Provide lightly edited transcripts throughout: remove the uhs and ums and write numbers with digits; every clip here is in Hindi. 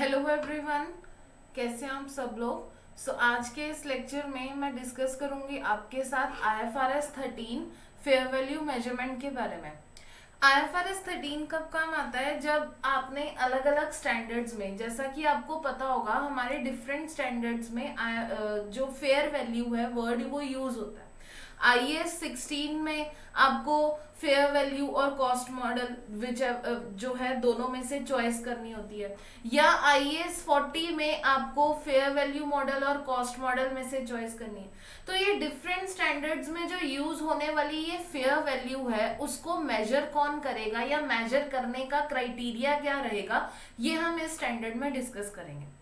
हेलो एवरीवन, कैसे हैं आप सब लोग। आज के इस लेक्चर में मैं डिस्कस करूंगी आपके साथ IFRS 13 फेयर वैल्यू मेजरमेंट के बारे में। IFRS 13 कब काम आता है? जब आपने अलग अलग स्टैंडर्ड्स में, जैसा कि आपको पता होगा हमारे डिफरेंट स्टैंडर्ड्स में जो फेयर वैल्यू है वर्ड वो यूज होता है। IAS 16 में आपको फेयर वैल्यू और कॉस्ट मॉडल विच जो है दोनों में से चॉइस करनी होती है, या IAS 40 में आपको फेयर वैल्यू मॉडल और कॉस्ट मॉडल में से चॉइस करनी है। तो ये डिफरेंट स्टैंडर्ड्स में जो यूज होने वाली ये फेयर वैल्यू है उसको मेजर कौन करेगा या मेजर करने का क्राइटेरिया क्या रहेगा, ये हम इस स्टैंडर्ड में डिस्कस करेंगे।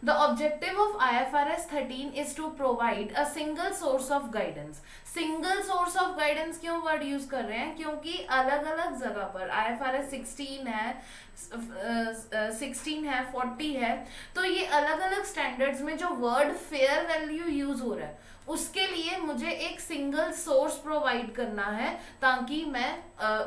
The objective of IFRS 13 is to provide a single source of guidance. Single source of guidance क्यों वर्ड यूज कर रहे हैं? क्योंकि अलग अलग जगह पर IFRS 16 है, 16 है, 40 है, तो ये अलग अलग स्टैंडर्ड्स में जो वर्ड फेयर वैल्यू यूज हो रहा है उसके लिए मुझे एक सिंगल सोर्स प्रोवाइड करना है ताकि मैं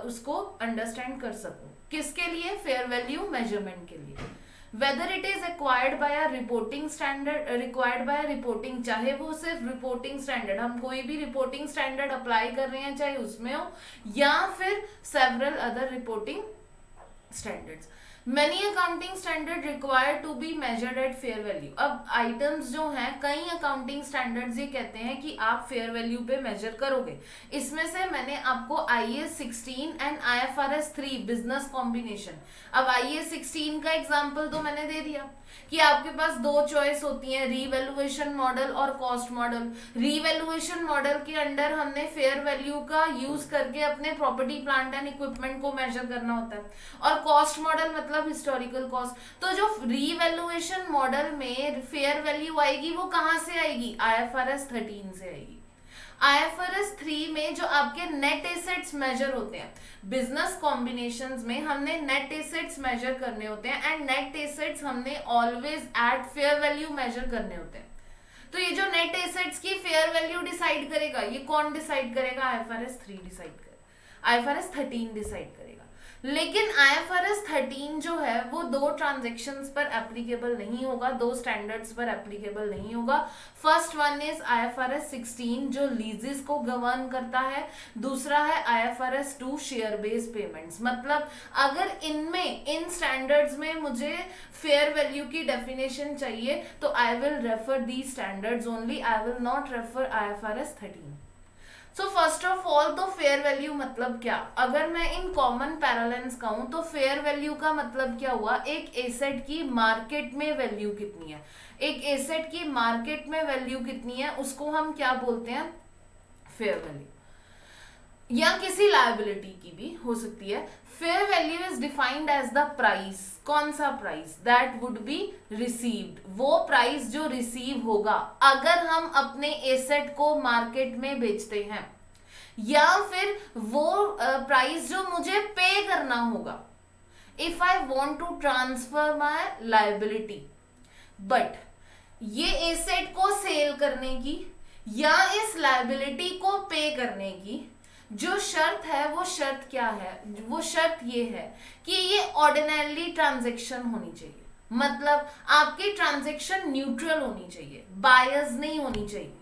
उसको अंडरस्टैंड कर सकूं। किसके लिए? फेयर वैल्यू मेजरमेंट के लिए। Whether it is acquired by a reporting standard, required by reporting, चाहे वो सिर्फ रिपोर्टिंग स्टैंडर्ड, हम कोई भी रिपोर्टिंग स्टैंडर्ड अप्लाई कर रहे हैं चाहे उसमें हो, या फिर several other reporting standards. Many accounting standard required to be measured at fair value. अब आइटम्स जो हैं, कई अकाउंटिंग स्टैंडर्ड्स ये कहते हैं कि आप फेयर वैल्यू पे मेजर करोगे। इसमें से मैंने आपको IAS 16 and IFRS 3 business combination, अब IAS 16 का एग्जांपल तो मैंने दे दिया कि आपके पास दो चॉइस होती है, रीवैल्यूएशन मॉडल और कॉस्ट मॉडल। रीवैल्यूएशन मॉडल के अंडर हमने फेयर वैल्यू का यूज करके अपने प्रॉपर्टी प्लांट एंड इक्विपमेंट को मेजर करना होता है, और कॉस्ट मॉडल मतलब हिस्टोरिकल कॉस्ट। तो जो रीवैल्यूएशन मॉडल में फेयर वैल्यू आएगी वो कहां से आएगी? IFRS 13 से आएगी। IFRS 3 में जो आपके नेट एसेट्स मेजर होते हैं, बिजनेस कॉम्बिनेशंस में हमने नेट एसेट्स मेजर करने होते हैं, एंड नेट एसेट्स हमने always at fair value major करने होते हैं। तो ये जो नेट एसेट्स की फेयर वैल्यू डिसाइड करेगा, ये कौन डिसाइड करेगा? IFRS 3 डिसाइड करेगा, IFRS 13 डिसाइड करेगा। लेकिन IFRS 13 जो है वो दो ट्रांजेक्शन्स पर एप्लीकेबल नहीं होगा, दो स्टैंडर्ड्स पर एप्लीकेबल नहीं होगा। फर्स्ट वन इज IFRS 16 जो लीजेस को गवर्न करता है, दूसरा है IFRS 2 शेयर बेस्ड पेमेंट्स। मतलब अगर इनमें, इन स्टैंडर्ड्स में मुझे फेयर वैल्यू की डेफिनेशन चाहिए तो I will refer the standards only, I will not refer IFRS 13। So first of all तो फेयर वैल्यू मतलब क्या? अगर मैं इन कॉमन पैरालेंस कहूं तो फेयर वैल्यू का मतलब क्या हुआ? एक एसेट की मार्केट में वैल्यू कितनी है, एक एसेट की मार्केट में वैल्यू कितनी है उसको हम क्या बोलते हैं? Fair value. या किसी लायबिलिटी की भी हो सकती है। Fair value is defined as the price. कौन सा price? That would be received, वो प्राइस जो रिसीव होगा अगर हम अपने एसेट को मार्केट में बेचते हैं, या फिर वो प्राइस जो मुझे पे करना होगा if I want to transfer my liability. But ये एसेट को सेल करने की या इस लायबिलिटी को पे करने की जो शर्त है वो शर्त क्या है? वो शर्त ये है कि ये ऑर्डिनरी ट्रांजैक्शन होनी चाहिए, मतलब आपकी ट्रांजैक्शन न्यूट्रल होनी चाहिए, बायस नहीं होनी चाहिए।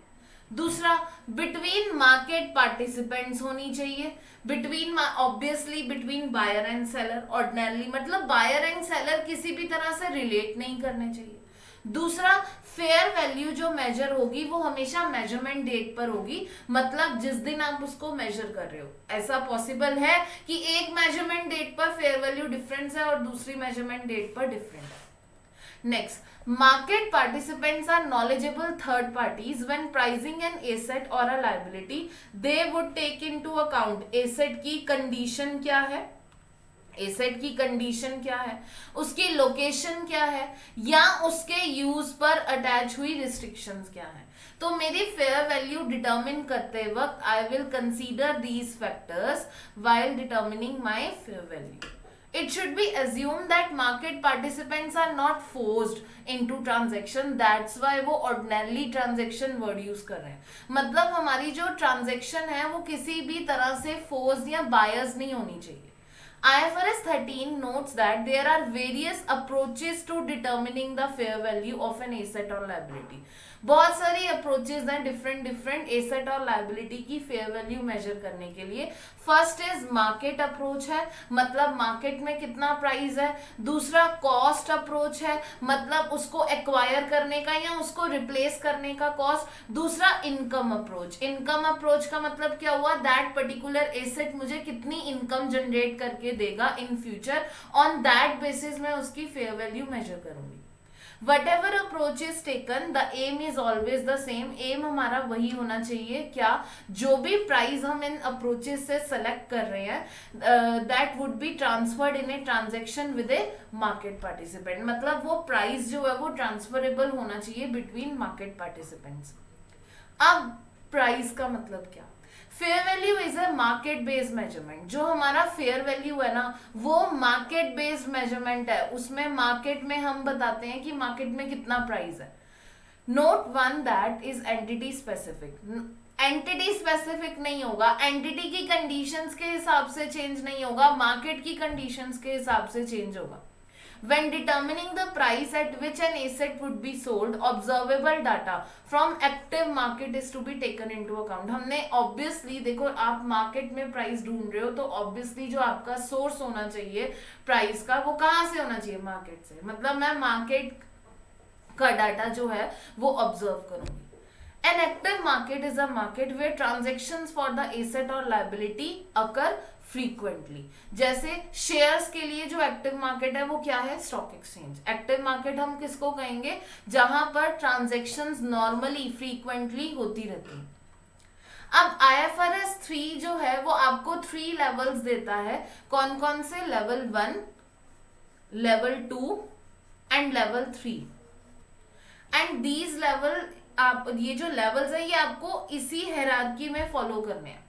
दूसरा, बिटवीन मार्केट पार्टिसिपेंट्स होनी चाहिए, between, obviously between buyer and seller. Ordinarily मतलब बायर एंड सेलर किसी भी तरह से रिलेट नहीं करने चाहिए। दूसरा, फेयर वैल्यू जो मेजर होगी वो हमेशा मेजरमेंट डेट पर होगी, मतलब जिस दिन आप उसको मेजर कर रहे हो। ऐसा पॉसिबल है कि एक मेजरमेंट डेट पर फेयर वैल्यू डिफरेंस है और दूसरी मेजरमेंट डेट पर डिफरेंट है। Next, market participants are knowledgeable third parties when pricing an asset or a liability. They would take into account asset की condition क्या है, एसेट की कंडीशन क्या है, उसकी लोकेशन क्या है, या उसके यूज पर अटैच हुई रिस्ट्रिक्शंस क्या है। तो मेरी फेयर वैल्यू डिटरमिन करते वक्त I will consider these factors while determining my fair value. It should be assumed that market participants are not forced into transaction. That's why वो ordinarily transaction word use कर रहे हैं। मतलब हमारी जो transaction है वो किसी भी तरह से forced या biased नहीं होनी चाहिए। IFRS 13 notes that there are various approaches to determining the fair value of an asset or liability. बहुत सारी अप्रोचेज हैं डिफरेंट एसेट और लाइबिलिटी की फेयर वैल्यू मेजर करने के लिए. फर्स्ट इज मार्केट अप्रोच है, मतलब मार्केट में कितना प्राइस है. दूसरा कॉस्ट अप्रोच है, मतलब उसको एक्वायर करने का या उसको रिप्लेस करने का कॉस्ट. दूसरा इनकम अप्रोच. इनकम अप्रोच का मतलब क्या हुआ, दैट पर्टिकुलर एसेट मुझे कितनी इनकम जनरेट करके देगा in future, on that basis मैं उसकी फेयर वैल्यू मेजर करूंगी. Whatever approach is taken, the aim is always the same. aim हमारा वही होना चाहिए. क्या, जो भी प्राइस हम इन अप्रोचेस से सेलेक्ट कर रहे हैं, that would be transferred in a transaction with A market participant. मतलब वो प्राइस जो है वो ट्रांसफरेबल होना चाहिए बिटवीन मार्केट पार्टिसिपेंट्स. अब प्राइस का मतलब क्या, fair value is a market based measurement. जो हमारा फेयर वैल्यू है ना, वो मार्केट बेस्ड मेजरमेंट है. उसमें मार्केट में हम बताते हैं कि मार्केट में कितना प्राइस है. Note one that is entity specific. Entity specific नहीं होगा, एंटिटी की कंडीशंस के हिसाब से चेंज नहीं होगा, मार्केट की कंडीशंस के हिसाब से चेंज होगा. When determining the price at which an asset would be sold, observable data from active market is to be taken into account. हमने obviously, देखो आप मार्केट में प्राइस ढूंढ रहे हो तो obviously जो आपका सोर्स होना चाहिए प्राइस का, वो कहाँ से होना चाहिए, मार्केट से. मतलब मैं मार्केट का डाटा जो है वो ऑब्जर्व करूंगी. An active market is a market where transactions for the asset or liability occur frequently. जैसे शेयर्स के लिए जो एक्टिव मार्केट है वो क्या है, स्टॉक एक्सचेंज. एक्टिव मार्केट हम किसको कहेंगे, जहां पर ट्रांजैक्शंस नॉर्मली फ्रीक्वेंटली होती रहती हैं. अब IFRS 3 जो है वो आपको 3 लेवल्स देता है. कौन कौन से, level 1, level 2 and level 3. And these level, आप ये जो लेवल्स है ये आपको इसी हायरार्की में फॉलो करने हैं.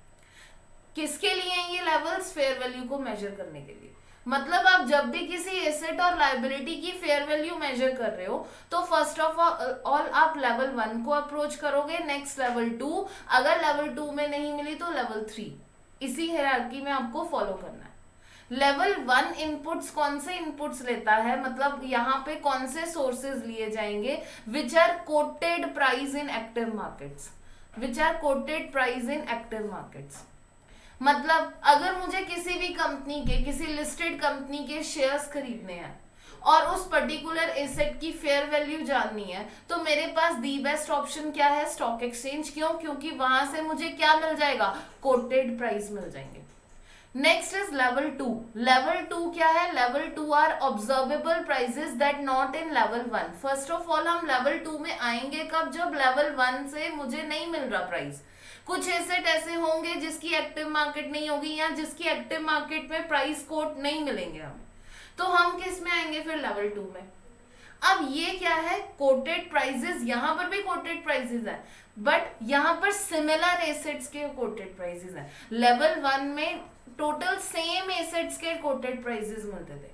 किसके लिए ये लेवल्स, फेयर वैल्यू को मेजर करने के लिए. मतलब आप जब भी किसी एसेट और लाइबिलिटी की फेयर वैल्यू मेजर कर रहे हो तो फर्स्ट ऑफ ऑल आप लेवल 1 को अप्रोच करोगे, नेक्स्ट लेवल 2, अगर लेवल 2 में नहीं मिली तो लेवल 3. इसी हायरार्की में आपको फॉलो करना है. लेवल 1 इनपुट्स कौन से इनपुट्स लेता है, मतलब यहाँ पे कौन से सोर्सेज लिए जाएंगे, which are quoted price in active markets. Which are quoted price in active markets. मतलब अगर मुझे किसी भी कंपनी के, किसी लिस्टेड कंपनी के शेयर्स खरीदने हैं और उस पर्टिकुलर एसेट की फेयर वैल्यू जाननी है तो मेरे पास दी बेस्ट ऑप्शन क्या है, स्टॉक एक्सचेंज. क्यों, क्योंकि वहां से मुझे क्या मिल जाएगा, कोटेड प्राइस मिल जाएंगे. Next is level 2. लेवल 2 क्या है, level 2 are observable prices that not in level 1. First of all हम लेवल 2 में आएंगे कब, जब लेवल 1 से मुझे नहीं मिल रहा प्राइस. कुछ एसेट ऐसे होंगे जिसकी एक्टिव मार्केट नहीं होगी या जिसकी एक्टिव मार्केट में प्राइस कोट नहीं मिलेंगे हमें, तो हम किस में आएंगे फिर, लेवल 2 में. अब ये क्या है, कोटेड प्राइसेस. यहां पर भी कोटेड प्राइसेस है बट यहां पर सिमिलर एसेट्स के कोटेड प्राइसेस है. लेवल 1 में टोटल सेम एसेट्स के कोटेड प्राइसेस मिलते थे,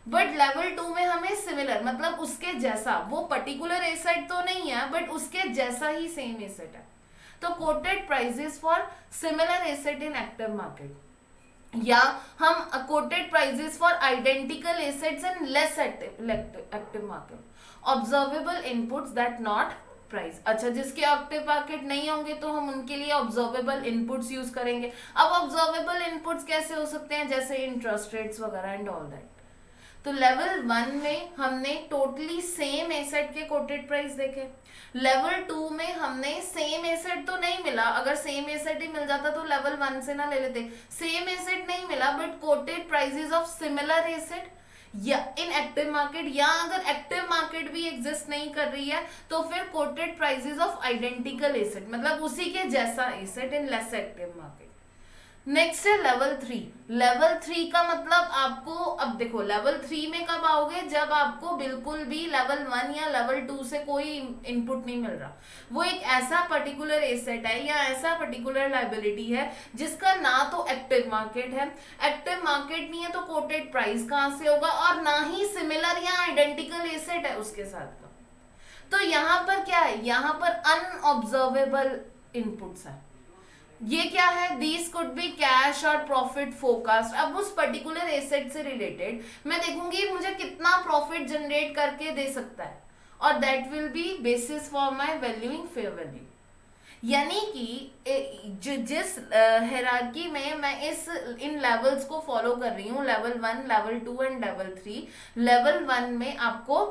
बट लेवल 2 में हमें सिमिलर, मतलब उसके जैसा, वो पर्टिकुलर एसेट तो नहीं है बट उसके जैसा ही सेम एसेट है. तो coated prices for similar asset in active market, या हम coated prices for identical assets in less active market. Observable inputs that not price. अच्छा, जिसके एक्टिव मार्केट नहीं होंगे तो हम उनके लिए ऑब्जर्वेबल इनपुट्स यूज करेंगे. अब ऑब्जर्वेबल इनपुट्स कैसे हो सकते हैं, जैसे इंटरेस्ट रेट्स वगैरह एंड ऑल दैट. तो लेवल 1 में हमने टोटली सेम एसेट के कोटेड प्राइस देखे. लेवल 2 में हमने सेम एसेट तो नहीं मिला, अगर सेम एसेट ही मिल जाता तो लेवल 1 से ना ले लेते. सेम एसेट नहीं मिला but coated prices of similar asset या इन एक्टिव मार्केट, या अगर एक्टिव मार्केट भी एग्जिस्ट नहीं कर रही है तो फिर coated prices of identical asset, मतलब उसी के जैसा asset in less active market. Next है लेवल 3. लेवल 3 का मतलब आपको, अब देखो लेवल 3 में कब आओगे, जब आपको बिल्कुल भी लेवल 1 या लेवल 2 से कोई इनपुट नहीं मिल रहा. वो एक ऐसा पर्टिकुलर एसेट है या ऐसा पर्टिकुलर लाइबिलिटी है जिसका ना तो एक्टिव मार्केट है, एक्टिव मार्केट नहीं है तो कोटेड प्राइस कहां से होगा, और ना ही सिमिलर या आइडेंटिकल एसेट है उसके साथ का. तो यहाँ पर क्या है, यहाँ पर अनऑब्जर्वेबल इनपुट्स है. ये क्या है, दीज कुड बी कैश और प्रॉफिट फोरकास्ट। अब उस पर्टिकुलर एसेट से रिलेटेड मैं देखूंगी मुझे कितना प्रॉफिट जनरेट करके दे सकता है, और that will be basis for my valuing fair value. यानी कि जिस हेरारकी में मैं इस इन लेवल्स को फॉलो कर रही हूँ, level 1, level 2 and level 3। Level 1 में आपको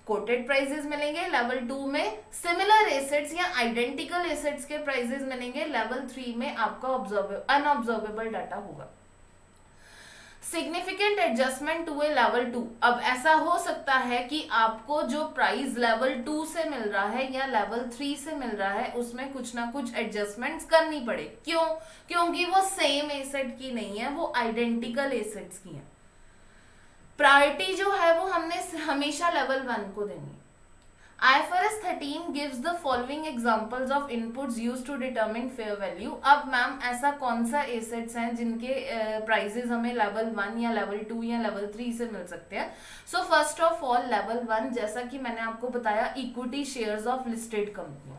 कोटेड प्राइसेस मिलेंगे, लेवल 2 में सिमिलर एसेट्स या आइडेंटिकल एसेट्स के प्राइसेस मिलेंगे, लेवल 3 में आपका अनऑब्जर्वेबल डाटा होगा। Significant adjustment to a level 2। अब ऐसा हो सकता है कि आपको जो प्राइस लेवल 2 से मिल रहा है या लेवल 3 से मिल रहा है उसमें कुछ ना कुछ एडजस्टमेंट्स करनी पड़े। क्यों? क्योंकि वो सेम एसेट की नहीं है, वो आइडेंटिकल एसेट्स की है। प्रायोरिटी जो है वो हमने हमेशा लेवल 1 को देनी है। IFRS 13 gives the following examples of inputs used to determine fair value। अब मैम ऐसा कौन सा एसेट्स हैं जिनके प्राइसेस हमें लेवल 1 या लेवल 2 या लेवल 3 से मिल सकते हैं? So first of all level 1, जैसा कि मैंने आपको बताया, equity shares of listed company.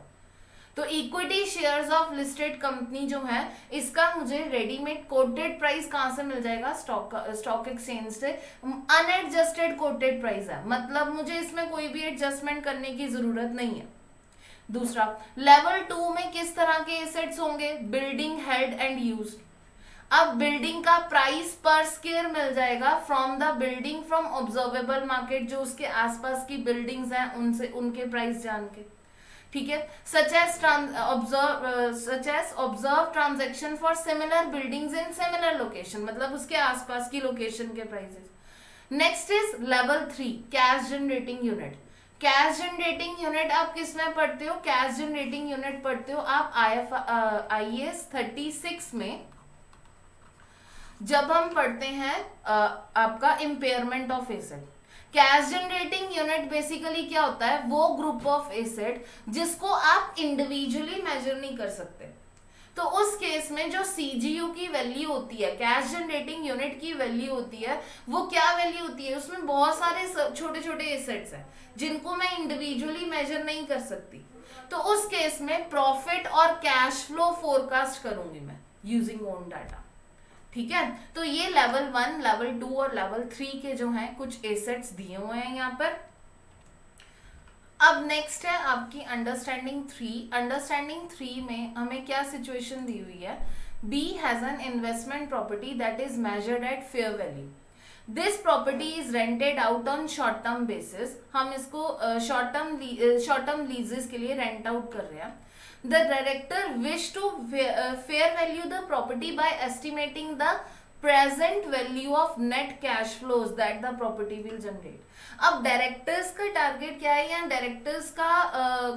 तो equity shares of listed company जो है, इसका मुझे रेडीमेड कोटेड प्राइस कहां से मिल जाएगा? स्टॉक एक्सचेंज से। अनएडजस्टेड कोटेड प्राइस है, मतलब मुझे इसमें कोई भी एडजस्टमेंट करने की जरूरत नहीं है। दूसरा, लेवल 2 में किस तरह के एसेट्स होंगे? Building held and used. अब बिल्डिंग का प्राइस पर स्क्वायर मिल जाएगा from the building from observable market, जो उसके आसपास की बिल्डिंग्स हैं उनसे उनके प्राइस जान के। ठीक है, such as observe transaction for similar buildings in similar location, मतलब उसके आसपास की लोकेशन के prices. Next is level 3, cash generating unit. Cash generating unit आप किस में पढ़ते हो? कैश जनरेटिंग यूनिट पढ़ते हो आप IAS 36 में, जब हम पढ़ते हैं आपका impairment of asset. Cash generating unit basically क्या होता है? वो ग्रुप ऑफ एसेट जिसको आप इंडिविजुअली मेजर नहीं कर सकते। तो उस केस में जो CGU की वैल्यू होती है, कैश जनरेटिंग यूनिट की वैल्यू होती है, वो क्या वैल्यू होती है? उसमें बहुत सारे छोटे छोटे एसेट्स हैं जिनको मैं इंडिविजुअली मेजर नहीं कर सकती। तो उस केस में प्रॉफिट और कैश फ्लो फोरकास्ट करूंगी मैं यूजिंग ओन डाटा। ठीक है, तो ये लेवल 1, लेवल 2 और लेवल 3 के जो हैं कुछ एसेट्स दिए हुए हैं यहाँ पर। अब नेक्स्ट है आपकी अंडरस्टैंडिंग 3। अंडरस्टैंडिंग 3 में हमें क्या सिचुएशन दी हुई है? B has an investment property that is measured at fair value. This property is rented out on short term basis. हम इसको शॉर्ट टर्म लीजेस के लिए रेंट आउट कर रहे हैं। The director wish to fair value the property by estimating the present value of net cash flows that the property will generate। अब डायरेक्टर्स का टारगेट क्या है, या डायरेक्टर्स का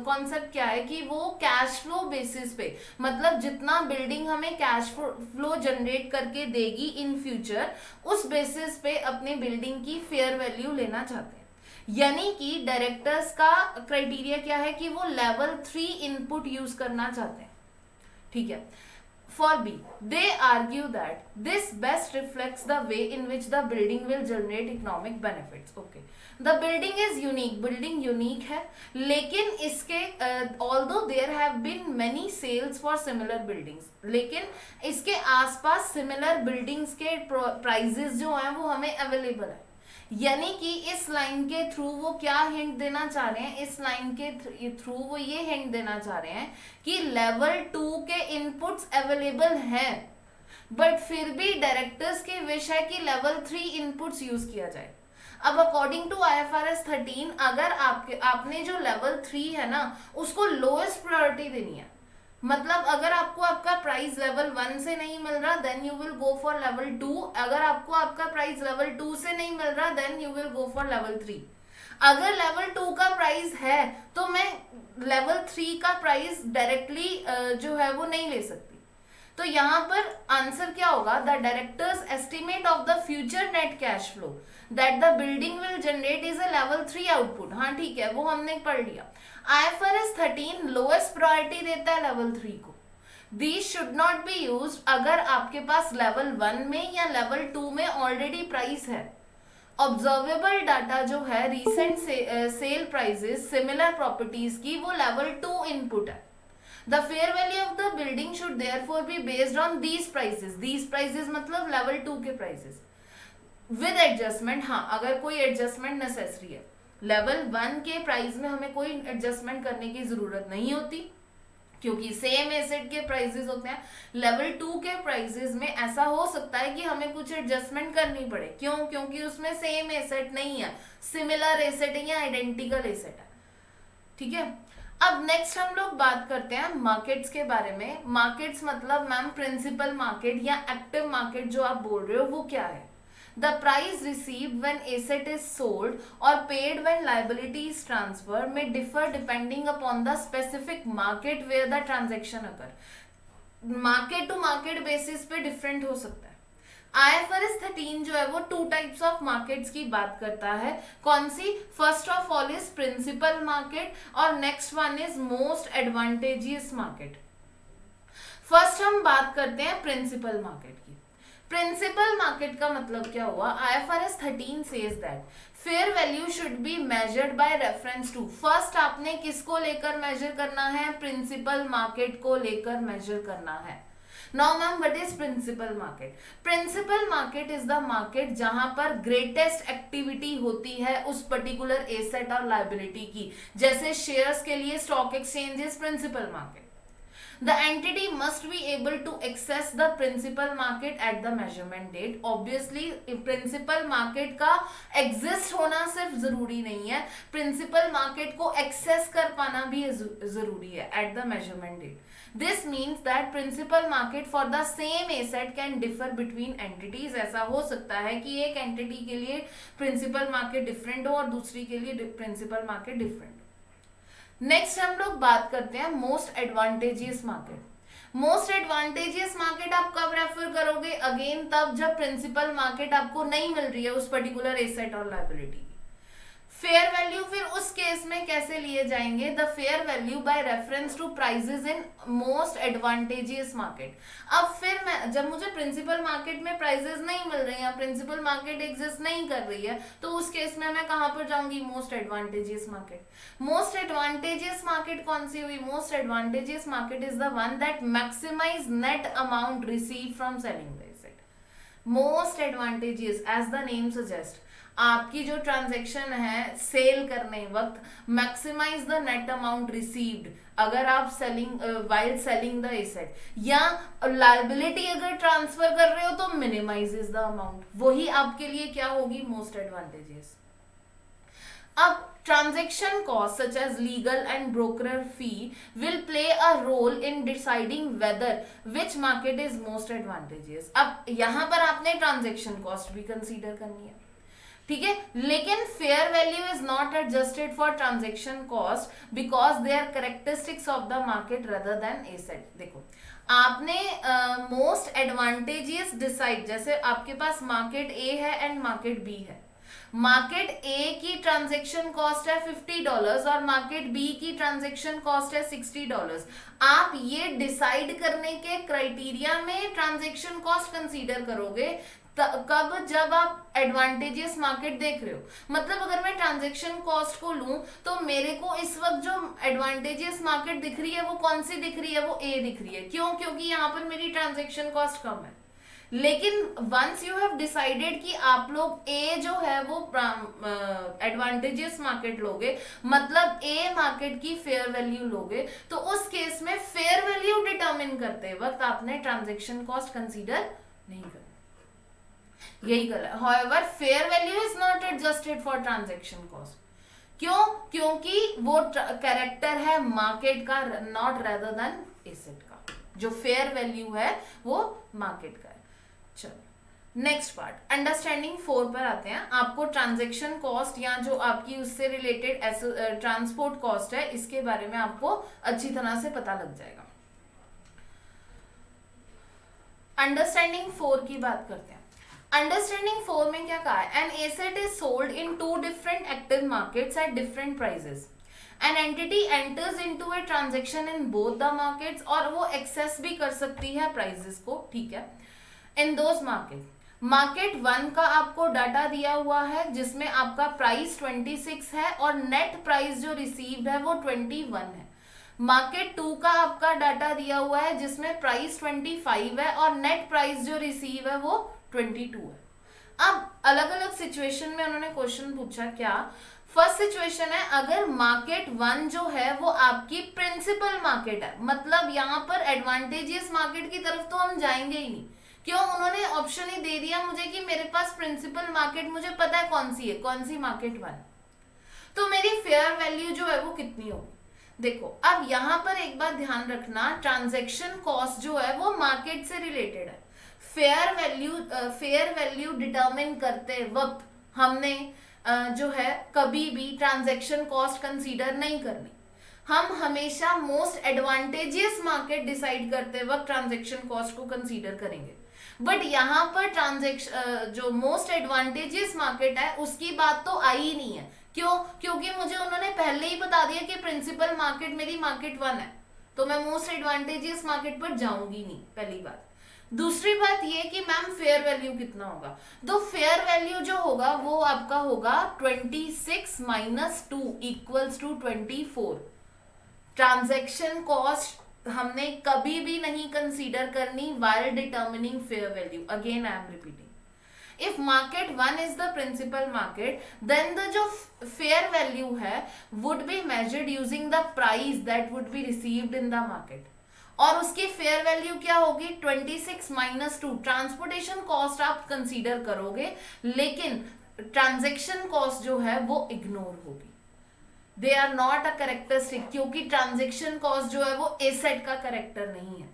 कॉन्सेप्ट क्या है कि वो कैश फ्लो बेसिस पे, मतलब जितना बिल्डिंग हमें कैश फ्लो जनरेट करके देगी इन फ्यूचर, उस बेसिस पे अपने बिल्डिंग की फेयर वैल्यू लेना चाहते हैं। यानी कि डायरेक्टर्स का क्राइटेरिया क्या है कि वो लेवल 3 इनपुट यूज करना चाहते हैं। ठीक है, for B they argue that this best reflects the way in which the building will generate economic benefits. Okay, the building is unique, building unique है, लेकिन इसके although there have been many sales for similar buildings, लेकिन इसके आसपास सिमिलर बिल्डिंग्स के प्राइजेस जो हैं वो हमें अवेलेबल है। यानी कि इस लाइन के थ्रू वो क्या हिंट देना चाह रहे हैं? इस लाइन के थ्रू वो ये हिंट देना चाह रहे हैं कि लेवल 2 के इनपुट्स अवेलेबल हैं, बट फिर भी डायरेक्टर्स की विश है कि लेवल 3 इनपुट्स यूज किया जाए। अब अकॉर्डिंग टू IFRS 13, अगर आपने जो लेवल 3 है ना उसको लोएस्ट प्रायोरिटी देनी है। मतलब अगर आपको आपका प्राइस लेवल 1 से नहीं मिल रहा then you will go for level 2। अगर आपको आपका प्राइस लेवल 2 से नहीं मिल रहा then you will go for level 3। अगर लेवल 2 का प्राइस है तो मैं लेवल 3 का प्राइस डायरेक्टली जो है वो नहीं ले सकती। तो यहाँ पर आंसर क्या होगा? The directors estimate of the future net cash flow that the building will generate is a level 3 output. हाँ ठीक है, वो हमने पढ़ लिया। IFRS 13 लोएस्ट प्रायोरिटी देता है लेवल 3 को। These should not be used अगर आपके पास लेवल 1 में या लेवल 2 में ऑलरेडी प्राइस है। ऑब्जर्वेबल डाटा जो है recent sale prices similar properties की, वो लेवल 2 इनपुट है। The fair value of the building should therefore be based on these prices मतलब लेवल 2 के प्राइसेस विद एडजस्टमेंट। हाँ, अगर कोई एडजस्टमेंट नेसेसरी है, लेवल 1 के प्राइस में हमें कोई एडजस्टमेंट करने की जरूरत नहीं होती क्योंकि सेम एसेट के प्राइसेस होते हैं। लेवल 2 के प्राइसेस में ऐसा हो सकता है कि हमें कुछ एडजस्टमेंट करनी पड़े। क्यों? क्योंकि उसमें सेम एसेट नहीं है, सिमिलर एसेट है या आइडेंटिकल एसेट है। ठीक है, अब नेक्स्ट हम लोग बात करते हैं मार्केट्स के बारे में। मार्केट्स मतलब मैम प्रिंसिपल मार्केट या एक्टिव मार्केट जो आप बोल रहे हो वो क्या है? The price received when asset is sold or paid when liability is transferred may differ depending upon the specific market where the transaction occur. Market to market basis पे डिफरेंट हो सकता है। IFRS 13 जो है वो 2 टाइप्स ऑफ मार्केट्स की बात करता है। कौन सी? First of all is principal market और next one is most advantageous market. First हम बात करते हैं प्रिंसिपल मार्केट की। प्रिंसिपल मार्केट का मतलब क्या हुआ? IFRS 13 says that fair value should be measured by reference to. First आपने किसको लेकर मेजर करना है? प्रिंसिपल मार्केट को लेकर मेजर करना है। Now ma'am what is principal market? Principal market is the market जहां पर ग्रेटेस्ट एक्टिविटी होती है उस पर्टिकुलर एसेट और लायबिलिटी की। जैसे शेयर्स के लिए stock exchange is principal market. The entity must be able to access the principal market at the measurement date. Obviously, principal market का exist होना सिर्फ जरूरी नहीं है, principal market को access कर पाना भी जरूरी है at the measurement date. This means that principal market for the same asset can differ between entities. ऐसा हो सकता है कि एक entity के लिए principal market different हो और दूसरी के लिए principal market different हो। नेक्स्ट हम लोग बात करते हैं most advantageous market. Most advantageous market आप कब रेफर करोगे? अगेन तब जब प्रिंसिपल मार्केट आपको नहीं मिल रही है उस पर्टिकुलर एसेट और लायबिलिटी की। फेयर वैल्यू फिर उस केस में कैसे लिए जाएंगे? The fair value by reference to prices in most advantageous market. अब फिर मैं जब मुझे प्रिंसिपल मार्केट में प्राइसेस नहीं मिल रही हैं, प्रिंसिपल मार्केट एग्जिस्ट नहीं कर रही है, तो उस केस में मैं कहां पर जाऊंगी? Most advantageous market. Most advantageous market कौन सी हुई? Most advantageous market is the one that maximise net amount receive from selling the asset. Most advantageous as the name suggest, आपकी जो ट्रांजैक्शन है सेल करने वक्त maximise the net amount received अगर आप selling while selling the asset, या लायबिलिटी अगर ट्रांसफर कर रहे हो तो मिनिमाइजेस द अमाउंट। वही आपके लिए क्या होगी? Most advantages. अब transaction costs such as legal and broker fee will play a role in deciding whether which market is most advantageous. अब यहां पर आपने transaction cost भी consider करनी है, ठीक है, लेकिन fair value is not adjusted for transaction cost because they are characteristics of the market rather than asset. देखो आपने मोस्ट एडवांटेजियस डिसाइड, जैसे आपके पास मार्केट ए है एंड मार्केट बी है। मार्केट ए की ट्रांजैक्शन कॉस्ट है $50 और मार्केट बी की ट्रांजैक्शन कॉस्ट है $60। आप ये डिसाइड करने के क्राइटेरिया में ट्रांजैक्शन कॉस्ट कंसीडर करोगे कब? जब आप एडवांटेजियस मार्केट देख रहे हो। मतलब अगर मैं ट्रांजैक्शन कॉस्ट को लूं तो मेरे को इस वक्त जो एडवांटेजियस मार्केट दिख रही है वो कौन सी दिख रही है? वो ए दिख रही है। क्यों? क्योंकि यहाँ पर मेरी ट्रांजैक्शन कॉस्ट कम है। लेकिन वंस यू हैव डिसाइडेड कि आप लोग ए जो है वो एडवांटेजियस मार्केट लोगे, मतलब ए मार्केट की फेयर वैल्यू लोगे, तो उस केस में फेयर वैल्यू डिटरमिन करते वक्त आपने ट्रांजैक्शन कॉस्ट कंसीडर नहीं करना। यही गलत है। However, fair value is not adjusted for transaction cost. क्यों? क्योंकि वो कैरेक्टर है मार्केट का, नॉट रेदर देन एसेट का। जो फेयर वैल्यू है वो मार्केट का है। चलो नेक्स्ट पार्ट, अंडरस्टैंडिंग 4 पर आते हैं। आपको ट्रांजैक्शन कॉस्ट या जो आपकी उससे रिलेटेड ट्रांसपोर्ट कॉस्ट है इसके बारे में आपको अच्छी तरह से पता लग जाएगा। अंडरस्टैंडिंग 4 की बात करते हैं। अंडरस्टैंडिंग 4 में क्या कहा है? An asset is sold in 2 different active markets at different prices. An entity enters into a transaction in both the markets, और वो एक्सेस भी कर सकती है प्राइसेस को, ठीक है, इन दोज मार्केट। मार्केट 1 का आपको डाटा दिया हुआ है जिसमें आपका प्राइस 26 है और नेट प्राइस जो रिसीव्ड है वो 21 है। मार्केट 2 का आपका डाटा दिया हुआ है जिसमें प्राइस 25 है और नेट प्राइस जो रिसीव है वो 22 है। अब अलग अलग सिचुएशन में उन्होंने क्वेश्चन पूछा क्या। फर्स्ट सिचुएशन है अगर मार्केट 1 जो है वो आपकी प्रिंसिपल मार्केट है, मतलब यहाँ पर एडवांटेजियस मार्केट की तरफ तो हम जाएंगे ही नहीं। क्यों, उन्होंने ऑप्शन ही दे दिया मुझे कि मेरे पास प्रिंसिपल मार्केट मुझे पता है कौन सी है, कौन सी मार्केट 1। तो मेरी फेयर वैल्यू जो है वो कितनी होगी। देखो अब यहाँ पर एक बात ध्यान रखना, ट्रांजैक्शन कॉस्ट जो है वो मार्केट से रिलेटेड है। फेयर वैल्यू डिटरमिन करते वक्त हमने जो है कभी भी ट्रांजैक्शन कॉस्ट कंसीडर नहीं करनी। हम हमेशा मोस्ट एडवांटेजियस मार्केट डिसाइड करते वक्त ट्रांजैक्शन कॉस्ट को कंसीडर करेंगे। बट यहाँ पर ट्रांजैक्शन जो मोस्ट एडवांटेजियस मार्केट है उसकी बात तो आई ही नहीं है। क्यों, क्योंकि मुझे उन्होंने पहले ही बता दिया कि प्रिंसिपल मार्केट मेरी मार्केट 1 है, तो मैं मोस्ट एडवांटेजियस मार्केट पर जाऊंगी नहीं, पहली बात। दूसरी बात ये कि मैम फेयर वैल्यू कितना होगा, तो फेयर वैल्यू जो होगा वो आपका होगा 26 minus 2 equals to 24। Transaction cost हमने कभी भी नहीं कंसीडर करनी while determining fair value. Again I am repeating. If market 1 is the principal market, then the जो fair value है would be measured using the price that would be received in the market. और उसकी फेयर वैल्यू क्या होगी 26 माइनस 2। ट्रांसपोर्टेशन कॉस्ट आप कंसीडर करोगे लेकिन ट्रांजैक्शन कॉस्ट जो है वो इग्नोर होगी। They are not a characteristic, क्योंकि ट्रांजैक्शन कॉस्ट जो है वो एसेट का करेक्टर नहीं है।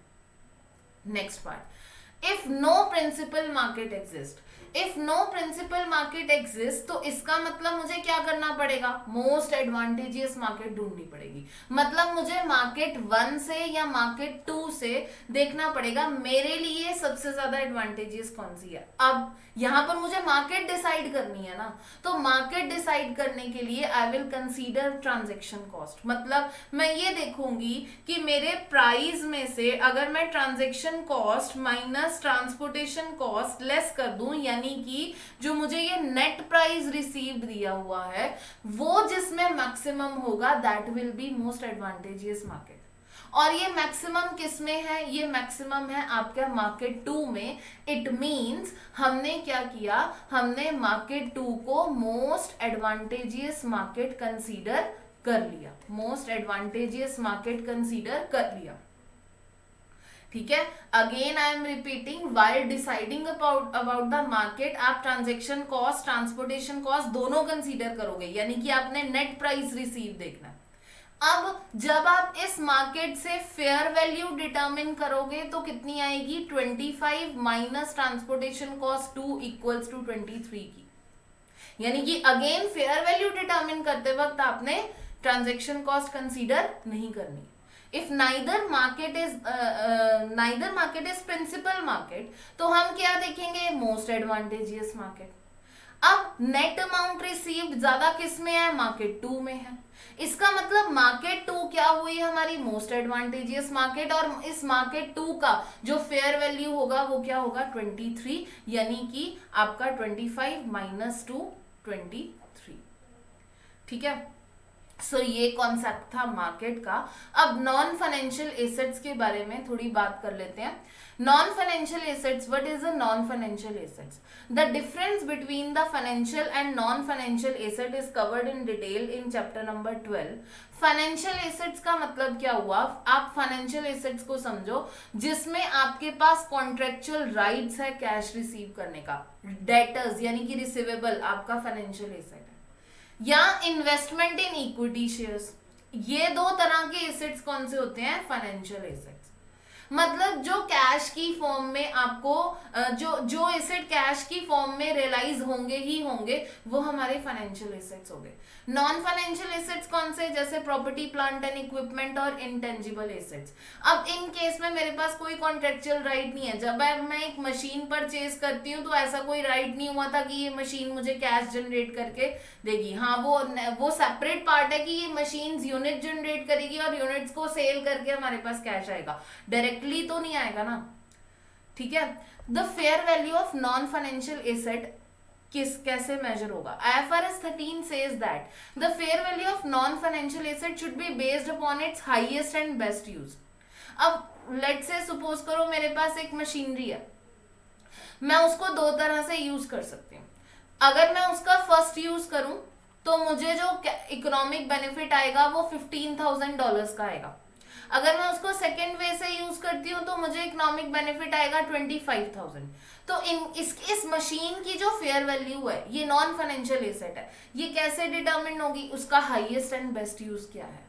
Next part, if no principal market exist. If no principal market exist तो इसका मतलब मुझे क्या करना पड़ेगा, मोस्ट एडवांटेजियस मार्केट ढूंढनी पड़ेगी। मतलब मुझे मार्केट 1 से या मार्केट 2 से देखना पड़ेगा मेरे लिए सबसे ज्यादा एडवांटेजियस कौन सी है। अब यहां पर मुझे मार्केट डिसाइड करनी है ना, तो मार्केट डिसाइड करने के लिए I will consider transaction cost. मतलब मैं ये देखूंगी कि मेरे प्राइस में से अगर मैं transaction cost minus transportation cost less कर दूं, यानी कि जो मुझे ये नेट प्राइस रिसीव्ड दिया हुआ है वो जिसमें मैक्सिमम होगा that will be most advantageous market. और ये मैक्सिमम किस में है, ये मैक्सिमम है आपका मार्केट 2 में। इट मींस हमने क्या किया, हमने मार्केट 2 को मोस्ट एडवांटेजियस मार्केट कंसीडर कर लिया, मोस्ट एडवांटेजियस मार्केट कंसीडर कर लिया। ठीक है, again I am repeating, while deciding about the market आप ट्रांजैक्शन कॉस्ट ट्रांसपोर्टेशन कॉस्ट दोनों कंसीडर करोगे, यानी कि आपने नेट प्राइस रिसीव देखना है। अब जब आप इस मार्केट से फेयर वैल्यू डिटरमिन करोगे तो कितनी आएगी 25 minus transportation cost 2 equals to 23 की। यानी कि अगेन फेयर वैल्यू डिटरमिन करते वक्त आपने ट्रांजैक्शन कॉस्ट कंसीडर नहीं करनी। If neither market is principal market तो हम क्या देखेंगे, मोस्ट एडवांटेजियस मार्केट। अब नेट अमाउंट रिसीव्ड ज्यादा किस में है, मार्केट 2 में है। इसका मतलब मार्केट 2 क्या हुई हमारी, मोस्ट एडवांटेजियस मार्केट। और इस मार्केट 2 का जो फेयर वैल्यू होगा वो क्या होगा 23, यानी कि आपका 25 माइनस 2 23। ठीक है, सो ये कॉन्सेप्ट था मार्केट का। अब नॉन फाइनेंशियल एसेट्स के बारे में थोड़ी बात कर लेते हैं। Non financial assets, what is a non financial assets? The difference between the financial and non financial asset is covered in detail in chapter number 12। Financial assets का मतलब क्या हुआ, आप फाइनेंशियल एसेट्स को समझो जिसमें आपके पास कॉन्ट्रेक्चुअल राइट्स है कैश रिसीव करने का, डेटर्स यानी कि रिसीवेबल आपका फाइनेंशियल एसेट है, या इन्वेस्टमेंट इन इक्विटी शेयर्स। ये दो तरह के एसेट्स कौन से होते हैं, फाइनेंशियल एसेट्स। मतलब जो कैश की फॉर्म में आपको जो एसेट कैश की फॉर्म में रियलाइज होंगे ही होंगे वो हमारे फाइनेंशियल एसेट्स हो गए। नॉन फाइनेंशियल एसेट्स कौन से, जैसे प्रॉपर्टी प्लांट एंड इक्विपमेंट और इंटेंजिबल एसेट्स। अब इन केस में मेरे पास कोई कॉन्ट्रेक्चुअल राइट नहीं है। जब मैं एक मशीन परचेज करती हूँ तो ऐसा कोई राइट नहीं हुआ था कि ये मशीन मुझे कैश जनरेट करके देगी। हाँ, वो सेपरेट पार्ट है कि ये मशीन यूनिट जनरेट करेगी और यूनिट्स को सेल करके हमारे पास कैश आएगा, डायरेक्टली तो नहीं आएगा ना। ठीक है, the fair value of non financial asset कैसे मेजर होगा? IFRS 13 says that the fair value of non-financial asset should be based upon its highest and best use. अब लेट से सपोज करो मेरे पास एक मशीनरी है, मैं उसको दो तरह से यूज कर सकती हूँ. अगर मैं उसका फर्स्ट यूज करूं तो मुझे जो इकोनॉमिक बेनिफिट आएगा वो $15,000 का आएगा. अगर मैं उसको सेकेंड वे से यूज करती हूँ तो मुझे इकोनॉमिक बेनिफिट आएगा 25,000. तो इस मशीन की जो फेयर वैल्यू है, ये नॉन फाइनेंशियल एसेट है, ये कैसे डिटरमिन होगी? उसका हाईएस्ट एंड बेस्ट यूज क्या है?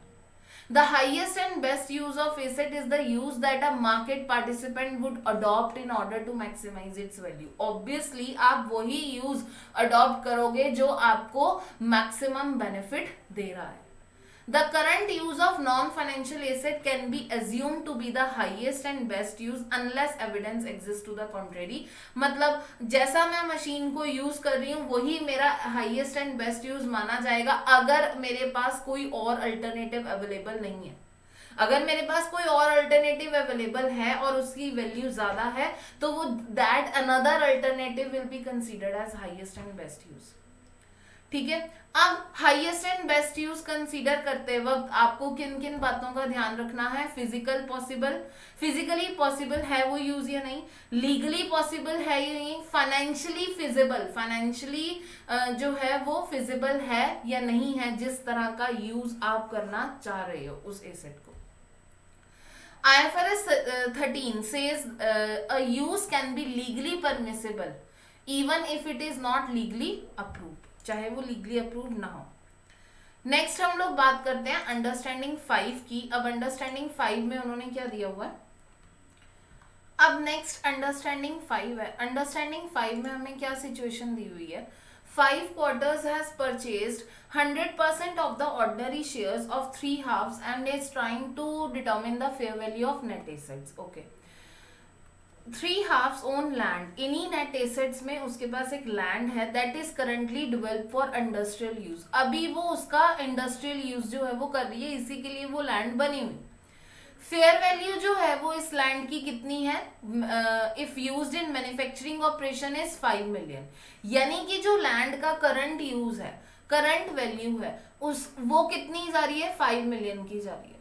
The highest and best use of asset is the use that a market participant would adopt in order to maximize its value. Obviously आप वही use adopt करोगे जो आपको maximum benefit दे रहा है. The current use of non-financial asset can be assumed to be the highest and best use unless evidence exists to the contrary. मतलब जैसा मैं मशीन को यूज कर रही हूँ वही मेरा highest and best use माना जाएगा अगर मेरे पास कोई और अल्टरनेटिव अवेलेबल नहीं है. अगर मेरे पास कोई और अल्टरनेटिव अवेलेबल है और उसकी वैल्यू ज्यादा है तो वो that another alternative will be considered as highest and best use. ठीक है. अब highest and best use consider करते वक्त आपको किन किन बातों का ध्यान रखना है? फिजिकली पॉसिबल है वो यूज या नहीं, लीगली पॉसिबल है या नहीं, फाइनेंशियली फिजिबल, जो है वो फिजिबल है या नहीं है, जिस तरह का यूज आप करना चाह रहे हो उस एसेट को. IFRS 13 says a use can be legally permissible even if it is not legally approved, चाहे वो लीगली अप्रूव ना हो. नेक्स्ट हम लोग बात करते हैं अंडरस्टैंडिंग 5 की. अब अंडरस्टैंडिंग 5 में उन्होंने क्या दिया हुआ है? अब नेक्स्ट अंडरस्टैंडिंग 5 है. अंडरस्टैंडिंग 5 में हमें क्या सिचुएशन दी हुई है? 5 quarters has purchased 100% of the ordinary shares of 3 halves and is trying to determine the fair value of net assets. Okay. 3 halves own land. इन्हीं नेट एसेट्स में उसके पास एक लैंड है that is currently develop for industrial use. अभी वो उसका इंडस्ट्रियल यूज जो है वो कर रही है, इसी के लिए वो लैंड बनी हुई. फेयर वैल्यू जो है वो इस लैंड की कितनी है? If used in manufacturing operation is 5 million. यानी कि जो लैंड का करंट यूज है, करंट वैल्यू है, उस वो कितनी जा रही है? 5 million की जा रही है.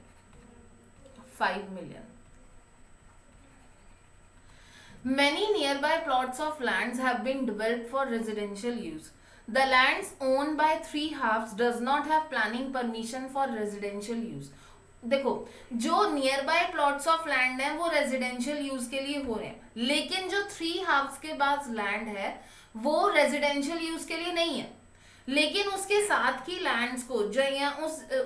5 million. Many nearby plots of lands have been developed for residential use. The lands owned by 3 halves does not have planning permission for residential use. देखो, जो near by plots of land है वो रेजिडेंशियल यूज के लिए हो रहे हैं, लेकिन जो 3 हाफ्स के पास लैंड है वो रेजिडेंशियल यूज के लिए नहीं है. लेकिन उसके साथ की लैंड्स को जो या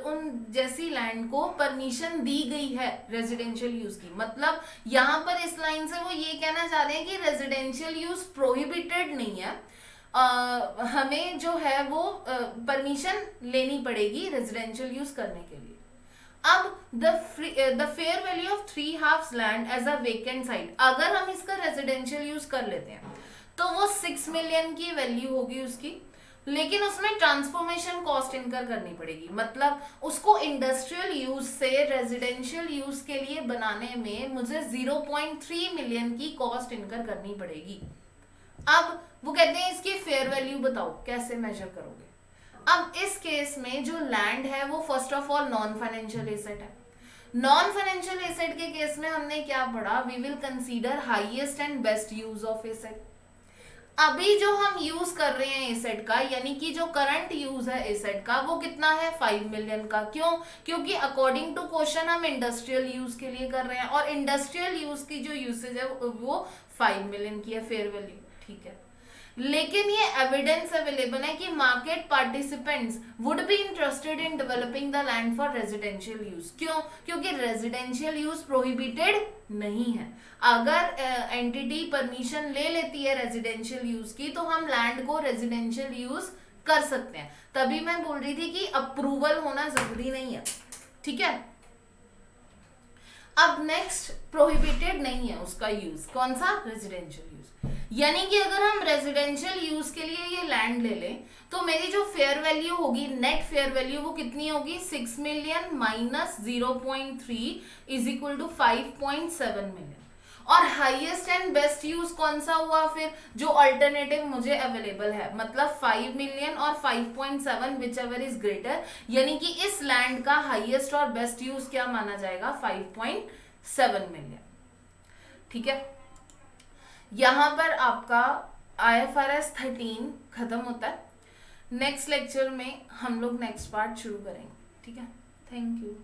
उन जैसी लैंड को परमिशन दी गई है रेजिडेंशियल यूज की. मतलब यहाँ पर इस लाइन से वो ये कहना चाह रहे हैं कि रेजिडेंशियल यूज प्रोहिबिटेड नहीं है, हमें जो है वो परमिशन लेनी पड़ेगी रेजिडेंशियल यूज करने के लिए. अब the fair value of 3 halves land as a vacant site, अगर हम इसका रेजिडेंशियल यूज कर लेते हैं तो वो 6 million की वैल्यू होगी उसकी, लेकिन उसमें ट्रांसफॉर्मेशन कॉस्ट इनकर करनी पड़ेगी. मतलब उसको इंडस्ट्रियल यूज से रेजिडेंशियल यूज के लिए बनाने में मुझे 0.3 million की कॉस्ट इनकर करनी पड़ेगी. अब वो कहते हैं इसकी फेयर वैल्यू बताओ, कैसे मेजर करोगे? अब इस केस में जो लैंड है वो first of all non financial asset है. नॉन फाइनेंशियल एसेट के केस में हमने क्या पढ़ा? We will consider highest and best use of asset. अभी जो हम यूज कर रहे हैं एसेट का, यानी कि जो करंट यूज है एसेट का, वो कितना है? 5 million का. क्यों? क्योंकि अकॉर्डिंग टू क्वेश्चन हम इंडस्ट्रियल यूज के लिए कर रहे हैं और इंडस्ट्रियल यूज की जो यूसेज है वो 5 million की है फेयर वैल्यू. ठीक है, लेकिन ये एविडेंस अवेलेबल है कि market participants would be interested in developing the land for residential use. क्यों? क्योंकि रेजिडेंशियल यूज प्रोहिबिटेड नहीं है. अगर एंटिटी परमिशन ले लेती है रेजिडेंशियल यूज की तो हम लैंड को रेजिडेंशियल यूज कर सकते हैं. तभी मैं बोल रही थी कि अप्रूवल होना जरूरी नहीं है. ठीक है. अब नेक्स्ट, प्रोहिबिटेड नहीं है उसका यूज. कौन सा? Residential use. यानी कि अगर हम रेजिडेंशियल यूज के लिए ये लैंड ले लें तो मेरी जो फेयर वैल्यू होगी, नेट फेयर वैल्यू, वो कितनी होगी? 6 million minus 0.3 is equal to 5.7 million. और हाईएस्ट एंड बेस्ट यूज कौन सा हुआ फिर, जो अल्टरनेटिव मुझे अवेलेबल है, मतलब 5 मिलियन और 5.7 विच एवर इज ग्रेटर, यानी कि इस लैंड का हाईएस्ट और बेस्ट यूज क्या माना जाएगा, 5.7 मिलियन। ठीक है, यहां पर आपका IFRS 13 खत्म होता है। नेक्स्ट लेक्चर में हम लोग नेक्स्ट पार्ट शुरू करेंगे। ठीक है, थैंक यू।